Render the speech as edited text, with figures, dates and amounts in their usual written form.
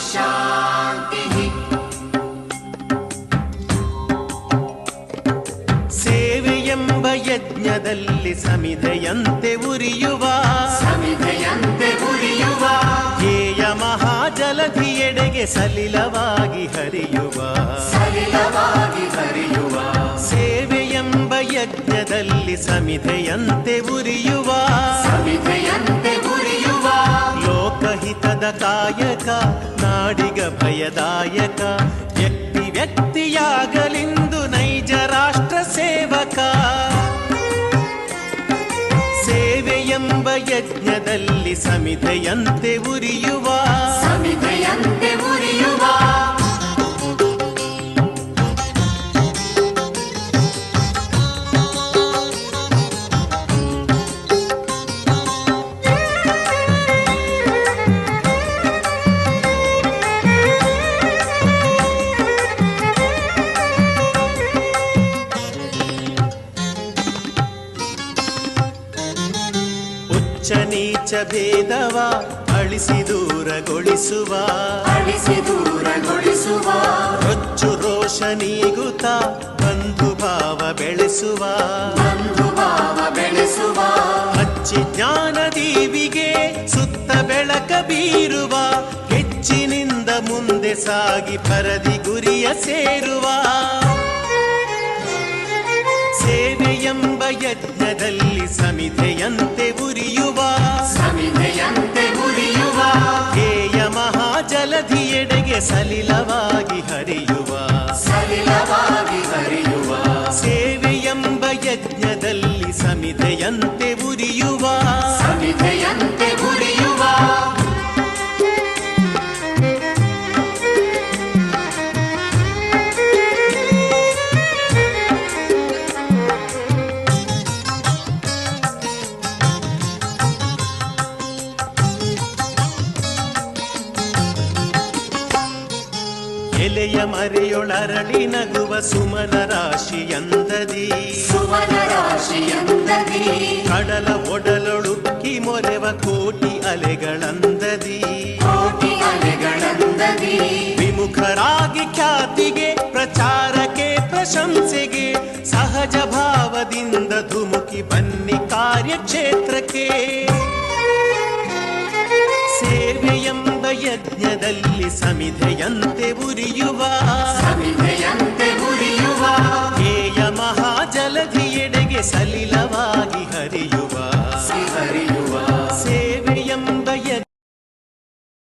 शान्तिः ಸೇವೆಯೆಂಬ ಯಜ್ಞದಲ್ಲಿ ಸಮಿಧೆಯಂತೆ ಉರಿಯುವ ಧ್ಯೇಯ ಮಹಾಜಲಧಿಯೆಡೆಗೆ ಸಲಿಲವಾಗಿ ಹರಿಯುವ ಸೇವೆಯೆಂಬ ಯಜ್ಞದಲ್ಲಿ ಸಮಿಧೆಯಂತೆ ಉರಿಯುವ ಲೋಕಹಿತದ ಕಾಯಕ ನಾಡಿಗ ಭಯದಾಯಕ ವ್ಯಕ್ತಿ ವ್ಯಕ್ತಿಯಾಗಲಿಂದು ನೈಜ ರಾಷ್ಟ್ರ ಸೇವಕ ಸೇವೆಯೆಂಬ ಯಜ್ಞದಲ್ಲಿ ಸಮಿಧೆಯಂತೆ ಉರಿಯುವ ಉಚ್ಚ ನೀಚ ಭೇದವ ಅಳಿಸಿ ದೂರಗೊಳಿಸುವ ರೊಚ್ಚು ರೋಷ ನೀಗುತ್ತ ಬಂಧು ಭಾವ ಬೆಳೆಸುವ ಹಚ್ಚಿ ಜ್ಞಾನ ದೀವಿಗೆ ಸುತ್ತ ಬೆಳಕ ಬೀರುವ ಹೆಚ್ಚಿನಿಂದ ಮುಂದೆ ಸಾಗಿ ಪರದಿ ಗುರಿಯ ಸೇರುವ ಸೇವೆಯೆಂಬ ಯಜ್ಞದಲ್ಲಿ ಸಮಿಧೆಯಂತೆ ಉರಿಯುವ ಧ್ಯೇಯ ಮಹಾಜಲಧಿಯೆಡೆಗೆ ಸಲಿಲವಾಗಿ ಹರಿಯುವ ಸೇವೆಯೆಂಬ ಯಜ್ಞದಲ್ಲಿ ಸಮಿಧೆಯಂತೆ ಉರಿಯುವ ಎಲೆಯ ಮರೆಯೊಳರಳಿ ನಗುವ ಸುಮನ ರಾಶಿಯಂದದಿ ಕಡಲ ಒಡಲೊಳುಕ್ಕಿ ಮೊರೆವ ಕೋಟಿ ಅಲೆಗಳಂದದಿ ವಿಮುಖರಾಗಿ ಖ್ಯಾತಿಗೆ ಪ್ರಚಾರಕ್ಕೆ ಪ್ರಶಂಸೆಗೆ ಸಹಜ ಭಾವದಿಂದ ಧುಮುಕಿ ಬನ್ನಿ ಕಾರ್ಯಕ್ಷೇತ್ರಕ್ಕೆ ಸೇವೆಯೆಂಬ ಯಜ್ಞದಲ್ಲಿ ಸಮಿಧೆಯಂತೆ ಉರಿಯುವ ಧ್ಯೇಯ ಮಹಾಜಲಧಿಯೆಡೆಗೆ ಸಲಿಲವ